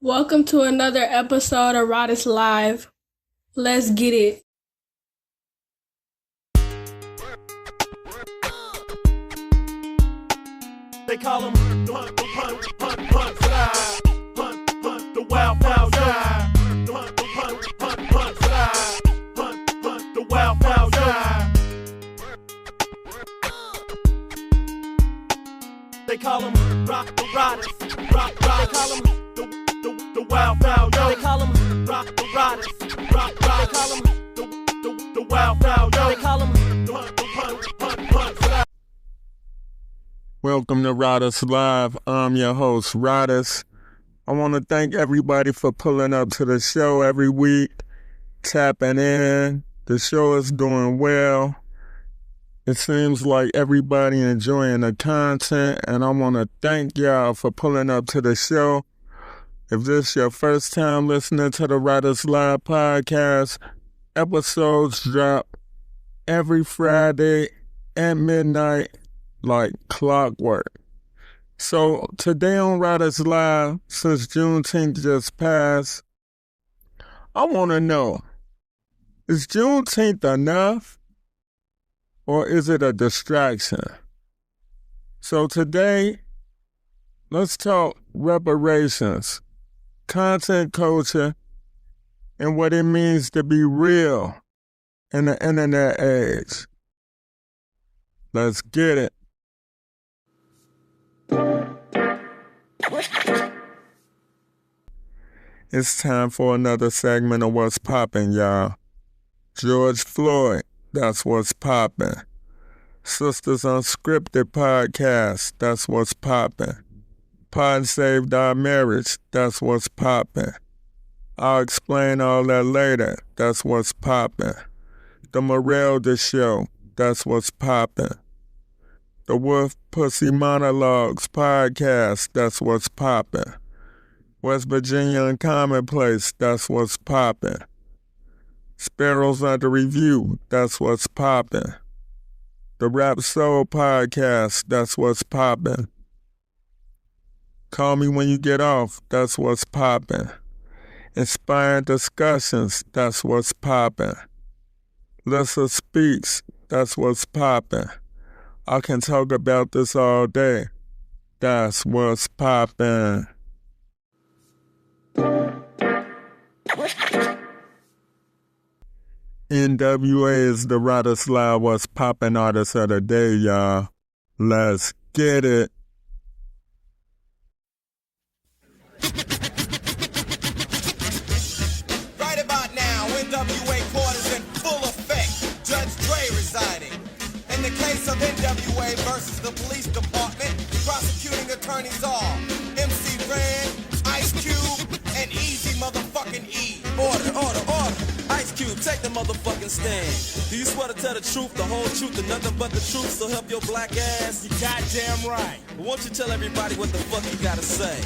Welcome to another episode of Reparations Live. Let's get it. They call him hunt slide. Hunt the wild ride. Hunt slide. Hunt the wild ride. They call him rock the riders. They call him the wild ride. They call him rock the riders. They call him the wild ride. They call him hunt slide. Welcome to Reparations Live. I'm your host, Reparations. I want to thank everybody for pulling up to the show every week, tapping in. The show is doing well. It seems like everybody enjoying the content, and I want to thank y'all for pulling up to the show. If this is your first time listening to the Reparations Live podcast, episodes drop every Friday at midnight like clockwork. So today on Reparations Live, since Juneteenth just passed, I want to know, is Juneteenth enough or is it a distraction? So today, let's talk reparations, content culture, and what it means to be real in the internet age. Let's get it. It's time for another segment of What's Poppin', y'all. George Floyd, that's what's poppin'. Sisters Unscripted podcast, that's what's poppin'. Pod Saved Our Marriage, that's what's poppin'. I'll explain all that later, that's what's poppin'. The Morelda Show, that's what's poppin'. The Wolf Pussy Monologues podcast, that's what's poppin'. West Virginia and Commonplace, that's what's poppin'. Sparrows Under Review, that's what's poppin'. The Rap Soul podcast, that's what's poppin'. Call Me When You Get Off, that's what's poppin'. Inspiring Discussions, that's what's poppin'. Lissa Speaks, that's what's poppin'. I can talk about this all day. That's what's poppin'. NWA is the Reparations Live What's Poppin' artist of the day, y'all. Let's get it. Right about now, NWA court is in full effect. Judge Dre residing. In the case of NWA versus the police department, prosecuting attorneys are MC Ren, Ice Cube, and Easy motherfucking E. Order. Ice Cube, take the motherfucking stand. Do you swear to tell the truth, the whole truth, and nothing but the truth, so help your black ass? You goddamn right. But won't you tell everybody what the fuck you gotta say?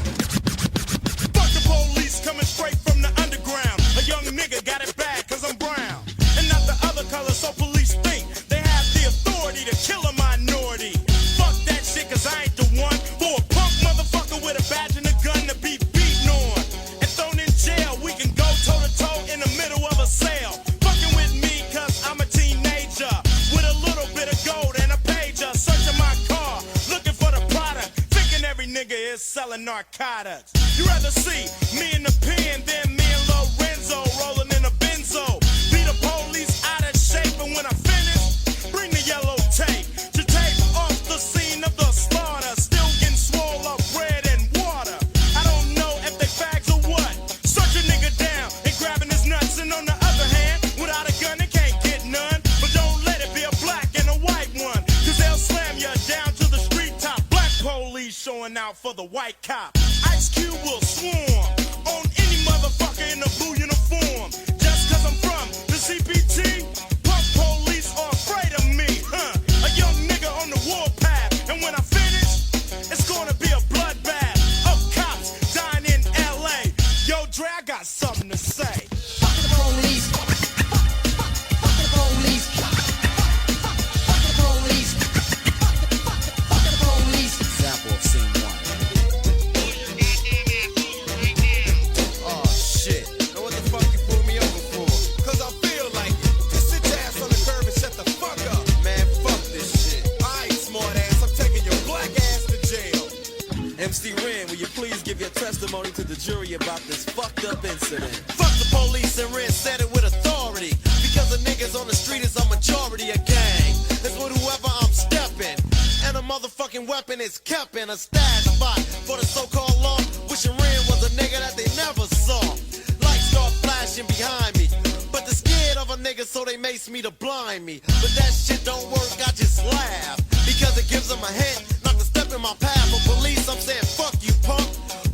Fuck the police coming straight from the underground. A young nigga got it bad cause I'm brown. And not the other color, so police think they have the authority to kill a minority. Fuck that shit cause I ain't the one for a punk motherfucker with a badge and a gun to be beaten on and thrown in jail. We can go toe to toe in the middle of a sale. Fucking with me cause I'm a teenager with a little bit of gold and a pager. Searching my car, looking for the product, thinking every nigga is selling narcotics. You rather see me in the pen than me and Lorenzo rolling in a benzo. Be the police out of shape, and when I finish, bring the yellow tape to tape off the scene of the slaughter. Still getting swole up bread and water. I don't know if they fags or what. Search a nigga down and grabbing his nuts, and on the other hand, without a gun, they can't get none. But don't let it be a black and a white one, cause they'll slam you down to the street top. Black police showing out for the white cop. Ice Cube will swarm on any motherfucker in a blue uniform. Just cause I'm from the CPT, punk police are afraid of me, huh? A young nigga on the warpath, and when I finish, it's gonna be a bloodbath of cops dying in LA. Yo, Dre, I got something to say. Fuck the police. Fuck the police. Fuck the police. Fuck the police. Example of scene one. MC Ren, will you please give your testimony to the jury about this fucked up incident? Fuck the police and Ren said it with authority. Because the niggas on the street is a majority of gang. It's with whoever I'm stepping. And a motherfucking weapon is kept in a stash spot for the so-called law. Wishing Ren was a nigga that they never saw. Lights start flashing behind me. But they're scared of a nigga, so they mace me to blind me. But that shit don't work, I just laugh. Because it gives them a hint not to step in my path. For police, I'm saying, fuck you, punk.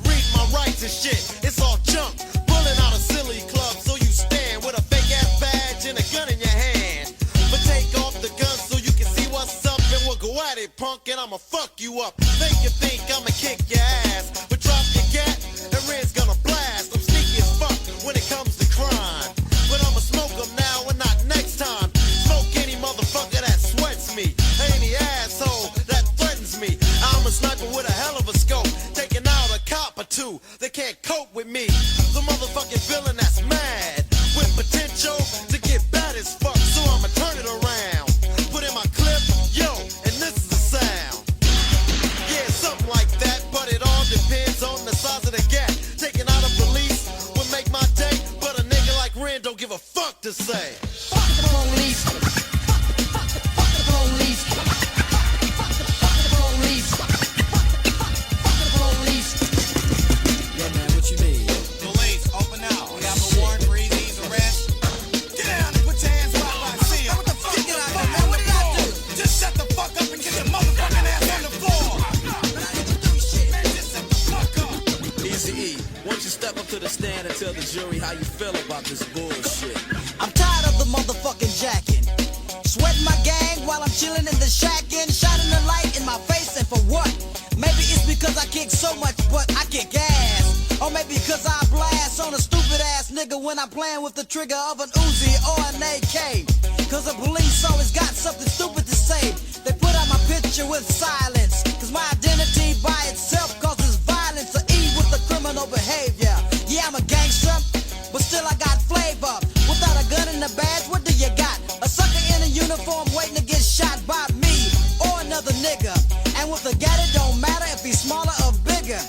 Read my rights and shit, it's all junk. Pulling out a silly club, so you stand with a fake-ass badge and a gun in your hand. But take off the gun so you can see what's up, and we'll go at it, punk, and I'ma fuck you up. Make you think I'ma kick your ass. But drop your gat, and Red's gonna blast. I'm sneaky as fuck when it comes to crime. But I'ma smoke them now and not next time. Smoke any motherfucker that sweats me. Any asshole that threatens me. I'm a sniper with a hell of a scope. Taking out a cop or two. They can't cope with me. The motherfucking villain that's mad. With potential to get bad as fuck. So I'ma turn it around. Put in my clip, yo, and this is the sound. Yeah, something like that. But it all depends on the size of the gap. Taking out a police would make my day. But a nigga like Ren don't give a fuck to say. Fuck the police. Fuck the police. Fuck the police. Fuck the police. Yeah, man, what you need? Police, open out. We have a warrant for Easy's arrest. Get down and put your hands where I see him. What the fuck did I do? What did I do? Just shut the fuck up and get your motherfucking ass on the floor. Man, just shut the fuck up. Easy E, won't you step up to the stand and tell the jury how you feel about this bullshit? I'm tired of the motherfucking jacking. Sweating my gang while I'm chilling in the shack and shining the light in my face, and for what? Maybe it's because I kick so much, but I kick ass. Or maybe because I blast on a stupid ass nigga when I'm playing with the trigger of an Uzi or an AK. Cause the police always got something stupid to say. They put out my picture with silence. Cause my identity by itself causes violence. Or E with the criminal behavior. Yeah, I'm a gangster, but still I got flavor. Without a gun and a badge, what do you got? A sucker in a uniform waiting to get shot by me or another nigga. And with a gat, it don't matter if he's smaller or bigger.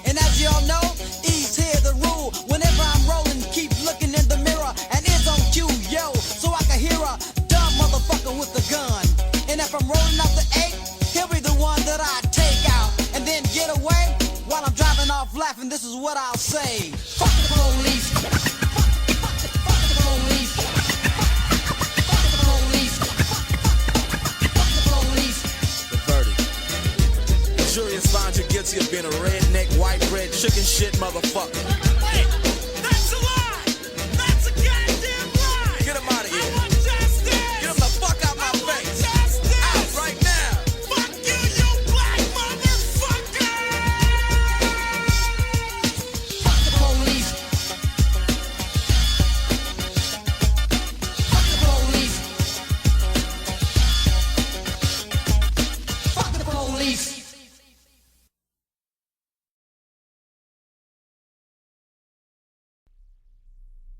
And as y'all know, E's here the rule. Whenever I'm rolling, keep looking in the mirror. And it's on cue, yo, so I can hear a dumb motherfucker with a gun. And if I'm rolling up the 8, he'll be the one that I take out. And then get away while I'm driving off laughing. This is what I'll say. Fuck the police. Fuck the police. Fuck the police. Fuck the police. The verdict. The jury has found you guilty of being a redneck, white bread, chicken shit motherfucker. That's a lie! That's a goddamn lie! Get him out of I here. want justice! Get him the fuck out my face. Justice! Out right now. Fuck you, you black motherfucker! Fuck the police. Fuck the police. Fuck the police.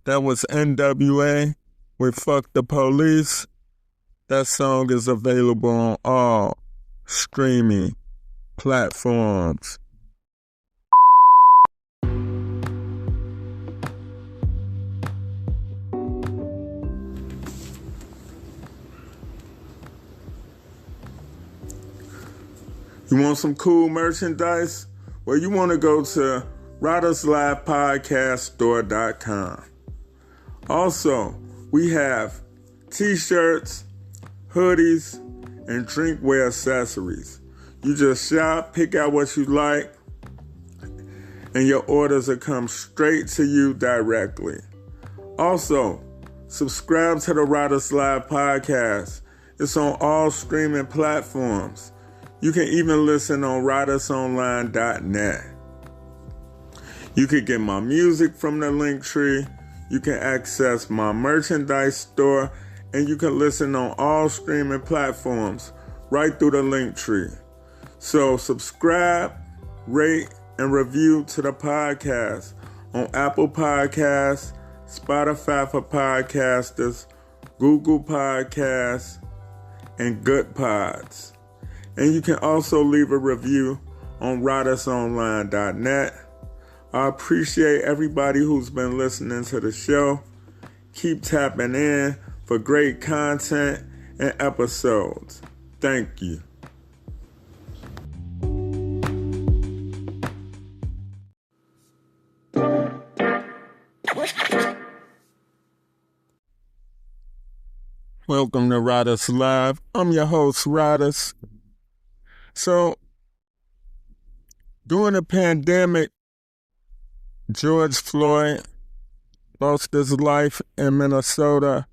That was NWA with Fuck the Police. That song is available on all streaming platforms. You want some cool merchandise? Well, you want to go to RidersLivePodcastStore.com. Also, we have t-shirts, hoodies, and drinkware accessories. You just shop, pick out what you like, and your orders will come straight to you directly. Also, subscribe to the Riders Live Podcast. It's on all streaming platforms. You can even listen on ridersonline.net. You can get my music from the link tree. You can access my merchandise store, and you can listen on all streaming platforms right through the link tree. So subscribe, rate, and review to the podcast on Apple Podcasts, Spotify for Podcasters, Google Podcasts, and Good Pods. And you can also leave a review on ridersonline.net. I appreciate everybody who's been listening to the show. Keep tapping in for great content and episodes. Thank you. Welcome to Riders Live. I'm your host, Riders. So, during the pandemic, George Floyd lost his life in Minnesota.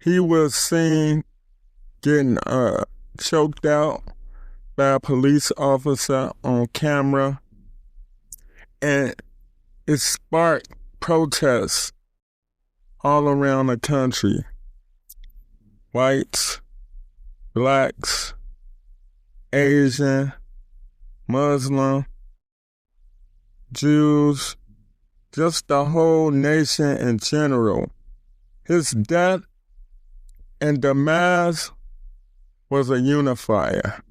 He was seen getting choked out by a police officer on camera, and it sparked protests all around the country. Whites, blacks, Asian, Muslim, Jews, just the whole nation in general. His death and demise was a unifier.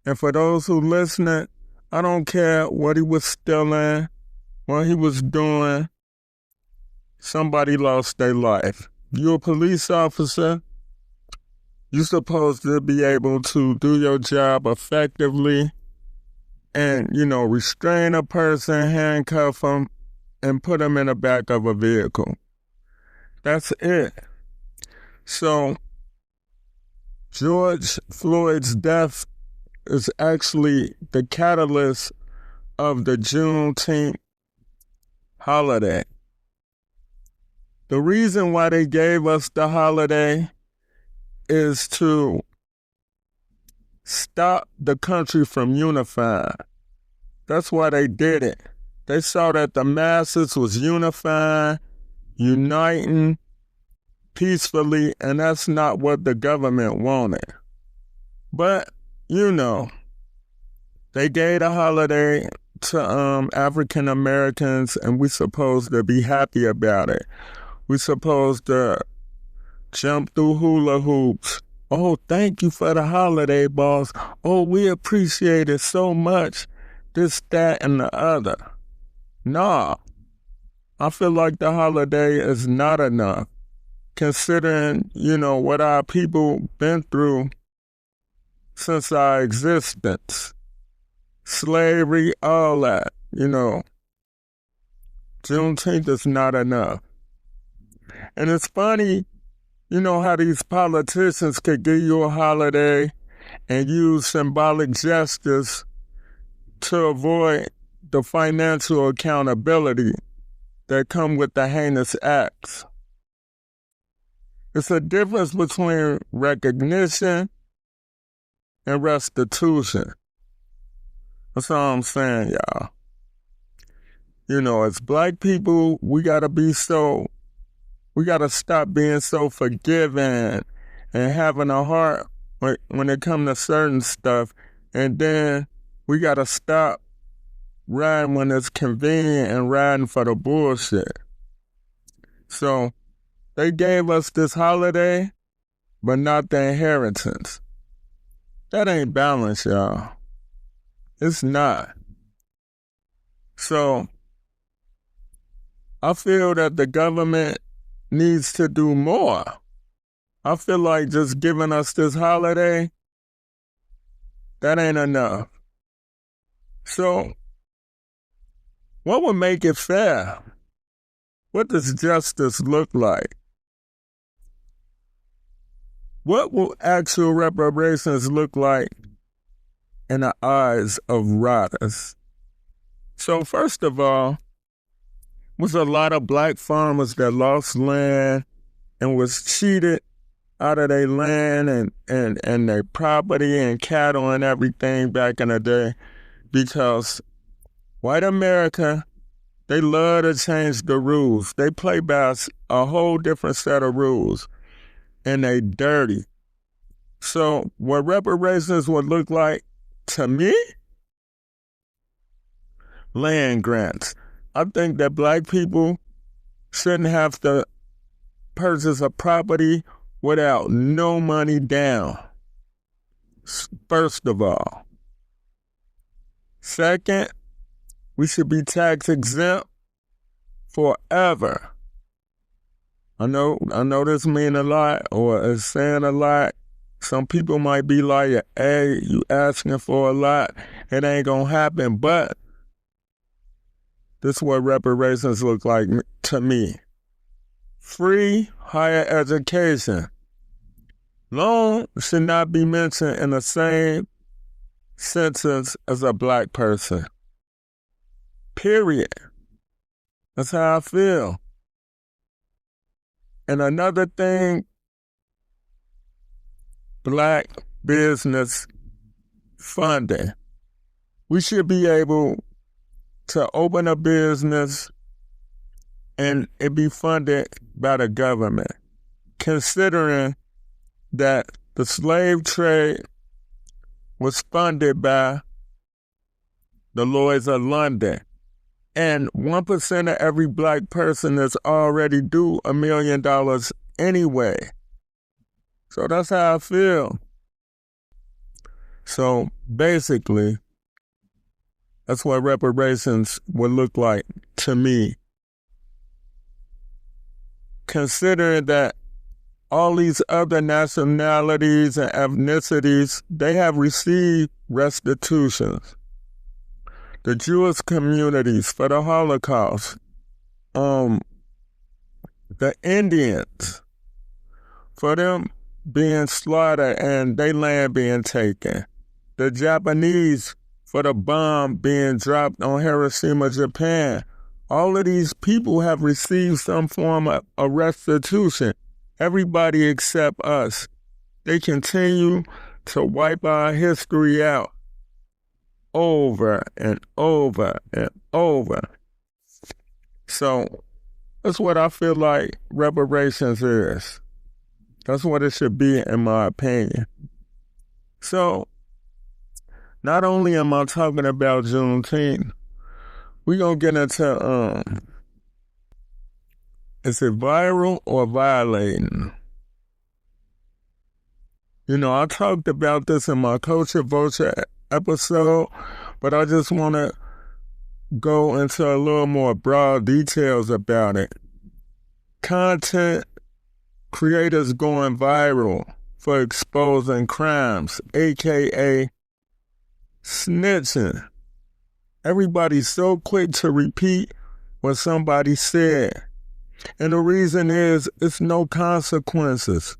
And for those who listening, I don't care what he was stealing, what he was doing. Somebody lost their life. You're a police officer. You're supposed to be able to do your job effectively and, restrain a person, handcuff them, and put them in the back of a vehicle. That's it. So, George Floyd's death is actually the catalyst of the Juneteenth holiday. The reason why they gave us the holiday is to stop the country from unifying. That's why they did it. They saw that the masses was unifying, uniting peacefully, and that's not what the government wanted. But, they gave the holiday to African Americans, and we supposed to be happy about it. We supposed to jump through hula hoops. Oh, thank you for the holiday, boss. Oh, we appreciate it so much. This, that, and the other. Nah, I feel like the holiday is not enough, considering, what our people been through since our existence. Slavery, all that, Juneteenth is not enough. And it's funny, how these politicians could give you a holiday and use symbolic gestures to avoid the financial accountability that come with the heinous acts. It's a difference between recognition and restitution. That's all I'm saying, y'all. As black people, we gotta stop being so forgiving and having a heart when it comes to certain stuff. And then we gotta stop riding when it's convenient and riding for the bullshit. So they gave us this holiday, but not the inheritance. That ain't balanced, y'all. It's not. So I feel that the government needs to do more. I feel like just giving us this holiday, that ain't enough. So, what would make it fair? What does justice look like? What will actual reparations look like in the eyes of riders? So first of all, was a lot of black farmers that lost land and was cheated out of their land and their property and cattle and everything back in the day, because white America, they love to change the rules. They play by a whole different set of rules, and they dirty. So what reparations would look like to me? Land grants. I think that black people shouldn't have to purchase a property without no money down, first of all. Second, we should be tax exempt forever. I know this mean a lot or is saying a lot. Some people might be like, hey, you asking for a lot. It ain't gonna happen, but this is what reparations look like to me. Free higher education. Loan should not be mentioned in the same sentence as a black person. Period. That's how I feel. And another thing, black business funding. We should be able to open a business and it be funded by the government, considering that the slave trade was funded by the Lloyds of London. And 1% of every black person is already due $1 million anyway. So that's how I feel. So basically, that's what reparations would look like to me. Considering that all these other nationalities and ethnicities, they have received restitutions. The Jewish communities for the Holocaust, the Indians, for them being slaughtered and their land being taken, the Japanese for the bomb being dropped on Hiroshima, Japan. All of these people have received some form of a restitution. Everybody except us. They continue to wipe our history out over and over and over. So that's what I feel like reparations is. That's what it should be, in my opinion. So not only am I talking about Juneteenth, we're going to get into, is it viral or violating? You know, I talked about this in my Culture Vulture episode, but I just want to go into a little more broad details about it. Content creators going viral for exposing crimes, aka snitching. Everybody's so quick to repeat what somebody said. And the reason is, it's no consequences.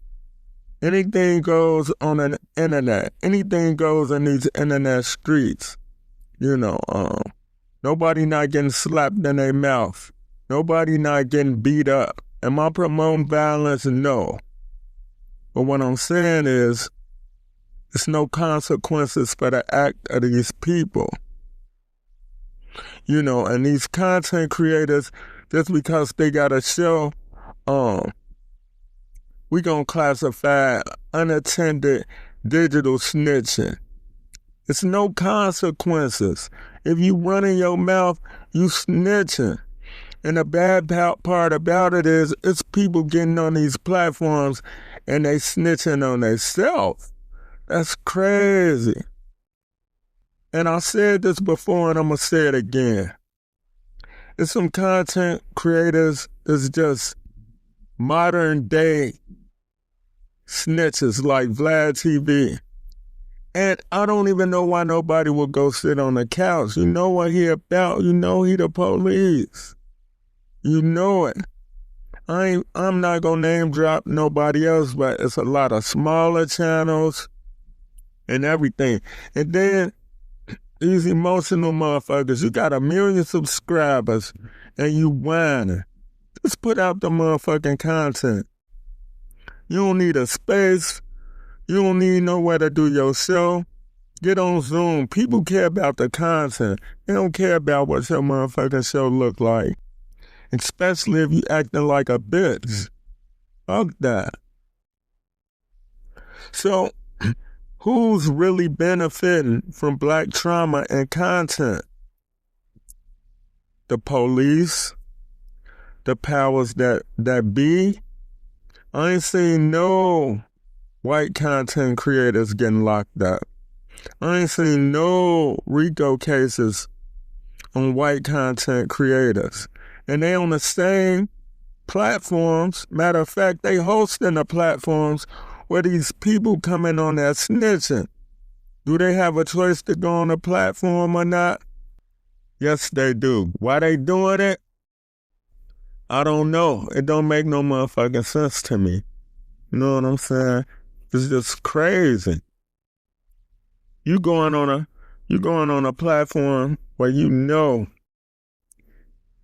Anything goes on the internet. Anything goes in these internet streets. You know, nobody not getting slapped in their mouth. Nobody not getting beat up. Am I promoting violence? No. But what I'm saying is, it's no consequences for the act of these people. You know, and these content creators, just because they got a show, we gonna classify unattended digital snitching. It's no consequences. If you running your mouth, you snitching. And the bad part about it is, it's people getting on these platforms and they snitching on themselves. That's crazy. And I said this before and I'm gonna say it again. It's some content creators that's just modern day snitches like Vlad TV. And I don't even know why nobody would go sit on the couch. You know what he about. You know he the police. You know it. I'm not gonna name drop nobody else, but it's a lot of smaller channels and everything. And then these emotional motherfuckers, you got 1 million subscribers and you whining. Just put out the motherfucking content. You don't need a space. You don't need nowhere to do your show. Get on Zoom. People care about the content. They don't care about what your motherfucking show look like. Especially if you acting like a bitch. Fuck that. So, who's really benefiting from black trauma and content? The police, the powers that be. I ain't seen no white content creators getting locked up. I ain't seen no RICO cases on white content creators. And they on the same platforms. Matter of fact, they hosting the platforms where these people coming on there snitching. Do they have a choice to go on the platform or not? Yes, they do. Why they doing it? I don't know. It don't make no motherfucking sense to me. You know what I'm saying? It's just crazy. You going on a platform where you know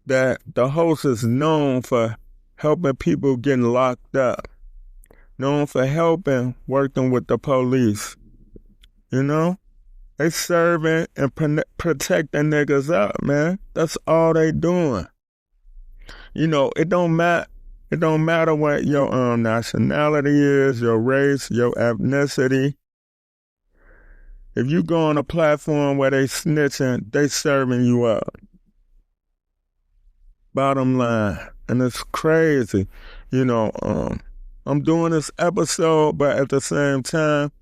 that the host is known for helping people getting locked up, known for working with the police. You know? They serving and protecting niggas up, man. That's all they doing. You know, it don't matter what your nationality is, your race, your ethnicity. If you go on a platform where they snitching, they serving you up. Bottom line. And it's crazy. You know, I'm doing this episode, but at the same time,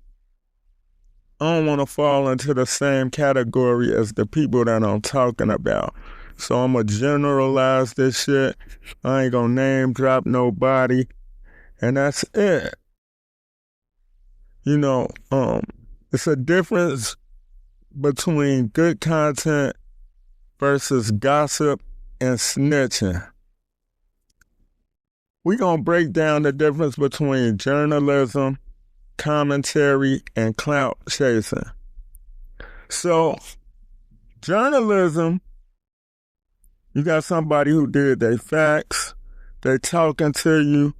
I don't want to fall into the same category as the people that I'm talking about. So I'm going to generalize this shit. I ain't going to name drop nobody. And that's it. You know, it's a difference between good content versus gossip and snitching. We're going to break down the difference between journalism, commentary, and clout chasing. So, journalism, you got somebody who did their facts, they talking to you,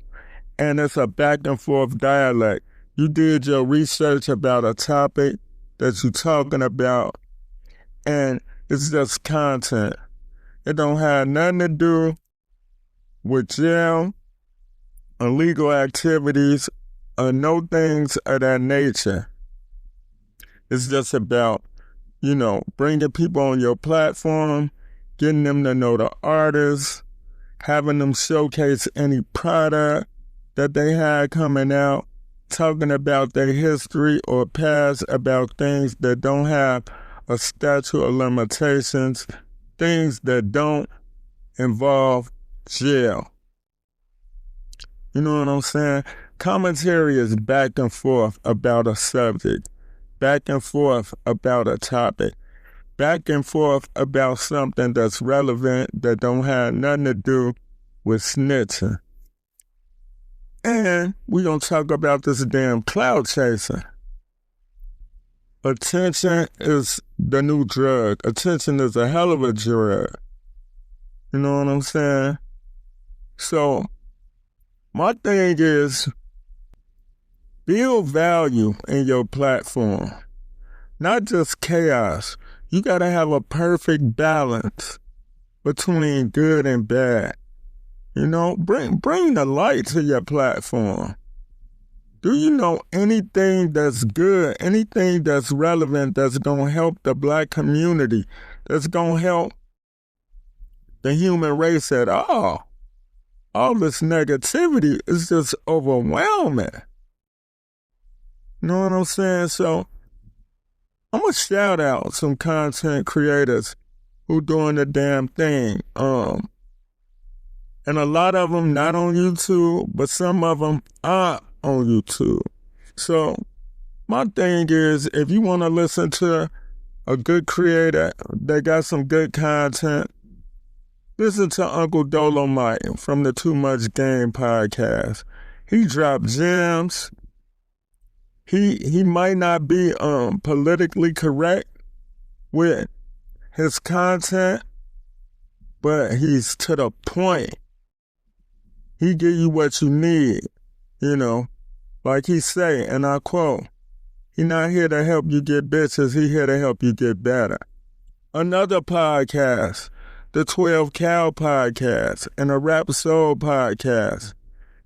and it's a back and forth dialect. You did your research about a topic that you're talking about, and it's just content. It don't have nothing to do with jail, illegal activities, or no things of that nature. It's just about, you know, bringing people on your platform, getting them to know the artists, having them showcase any product that they had coming out, talking about their history or past, about things that don't have a statute of limitations, things that don't involve jail. You know what I'm saying? Commentary is back and forth about a subject, back and forth about a topic, back and forth about something that's relevant that don't have nothing to do with snitching. And we're going to talk about this damn clout chasing. Attention is the new drug. Attention is a hell of a drug. You know what I'm saying? So, my thing is, build value in your platform, not just chaos. You got to have a perfect balance between good and bad. You know, bring the light to your platform. Do you know anything that's good, anything that's relevant, that's going to help the black community, that's going to help the human race at all? All this negativity is just overwhelming. You know what I'm saying? So, I'm going to shout out some content creators who doing the damn thing. And a lot of them not on YouTube, but some of them are on YouTube. So, my thing is, if you want to listen to a good creator that got some good content, listen to Uncle Dolomite from the Too Much Game podcast. He dropped gems. He might not be politically correct with his content, but he's to the point. He give you what you need, you know. Like he say, and I quote, he not here to help you get bitches, he here to help you get better. Another podcast, the 12 Cal podcast and the Rap Soul podcast.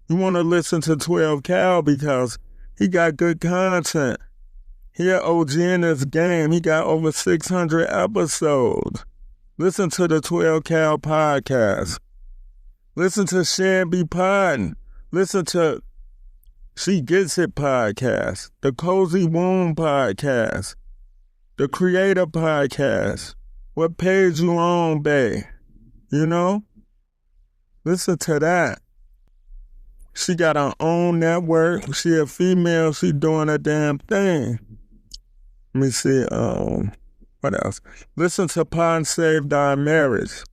You want to listen to 12 Cal because he got good content. He an OG in this game. He got over 600 episodes. Listen to the 12 Cal podcast. Listen to Shanby Podden. Listen to She Gets It podcast. The Cozy Womb podcast. The Creator Podcast. What page you on, babe? You know? Listen to that. She got her own network. She a female. She doing a damn thing. Let me see. What else? Listen to Pod Saved Our Marriage.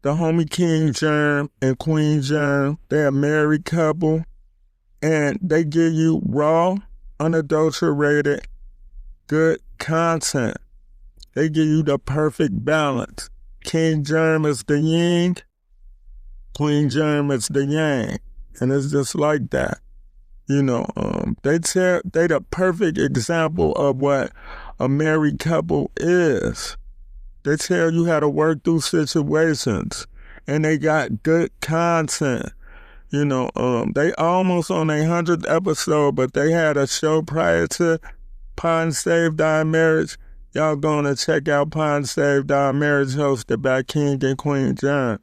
The homie King Germ and Queen Germ, they're a married couple, and they give you raw, unadulterated, good content. They give you the perfect balance. King Germ is the yin, Queen Germ is the yang, and it's just like that. You know, they the perfect example of what a married couple is. They tell you how to work through situations, and they got good content. You know, they almost on their 100th episode, but they had a show prior to Pod Saved Our Marriage. Y'all gonna check out Pod Saved Our Marriage, hosted by King and Queen John.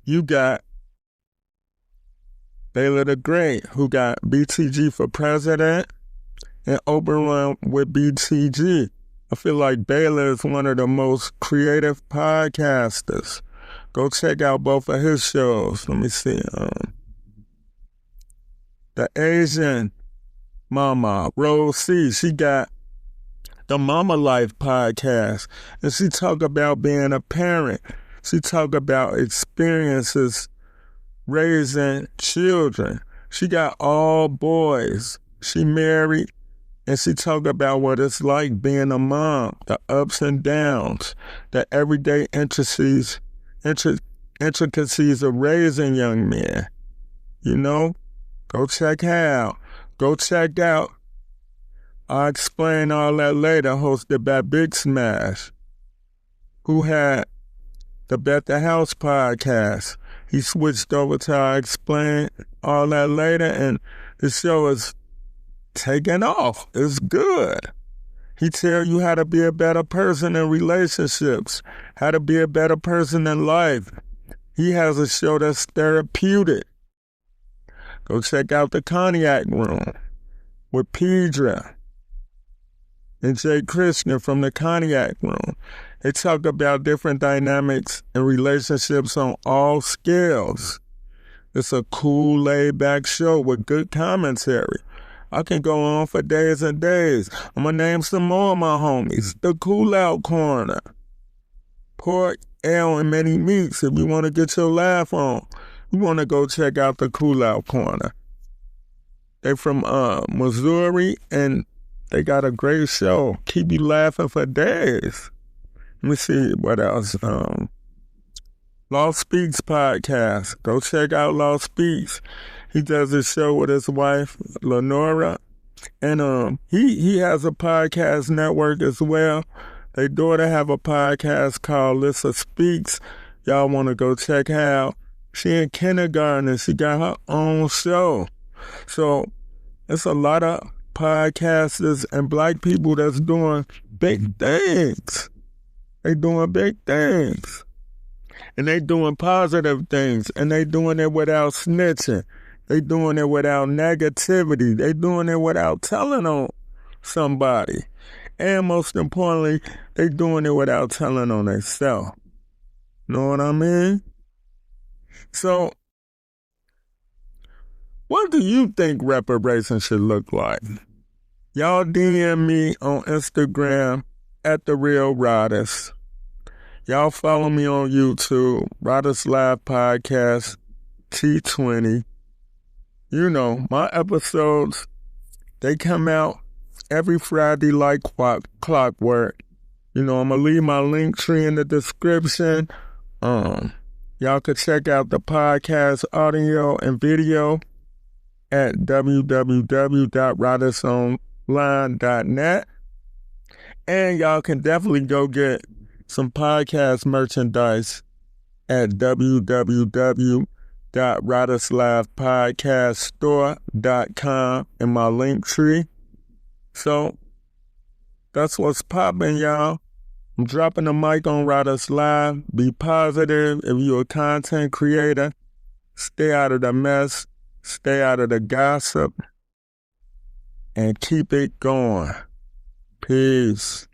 You got Baylor the Great, who got BTG for president, and Oprah with BTG. I feel like Baylor is one of the most creative podcasters. Go check out both of his shows. Let me see. The Asian Mama, Rose C, she got the Mama Life podcast. And she talk about being a parent. She talk about experiences raising children. She got all boys. She married. And she talk about what it's like being a mom, the ups and downs, the everyday intricacies of raising young men. You know, go check her out. Go check out I'll Explain All That Later, hosted by Big Smash, who had the Bet the House podcast. He switched over to I'll Explain All That Later, and the show is taking off. It's good. He tell you how to be a better person in relationships, how to be a better person in life. He has a show that's therapeutic. Go check out the Cognac Room with Pedra and Jay Krishna from the Cognac Room. They talk about different dynamics and relationships on all scales. It's a cool, laid-back show with good commentary. I can go on for days and days. I'm going to name some more of my homies. The Cool Out Corner. Pork, ale, and many meats. If you want to get your laugh on, you want to go check out the Cool Out Corner. They from Missouri, and they got a great show. Keep you laughing for days. Let me see what else. Law Speaks podcast. Go check out Law Speaks. He does a show with his wife, Lenora, and he has a podcast network as well. Their daughter have a podcast called Lissa Speaks. Y'all want to go check her out. She in kindergarten and she got her own show. So it's a lot of podcasters and black people that's doing big things. They doing big things. And they doing positive things. And they doing it without snitching. They doing it without negativity. They doing it without telling on somebody. And most importantly, they doing it without telling on themselves. Know what I mean? So, what do you think reparations should look like? Y'all DM me on Instagram at The Real Rodders. Y'all follow me on YouTube, Rodders Live Podcast, T20. You know, my episodes, they come out every Friday like clockwork. You know, I'm going to leave my link tree in the description. Y'all could check out the podcast audio and video at www.roddersonline.net. And y'all can definitely go get some podcast merchandise at www.rodderslivepodcaststore.com in my link tree. So, that's what's popping, y'all. I'm dropping the mic on Rodders Live. Be positive. If you're a content creator, stay out of the mess, stay out of the gossip, and keep it going. Peace.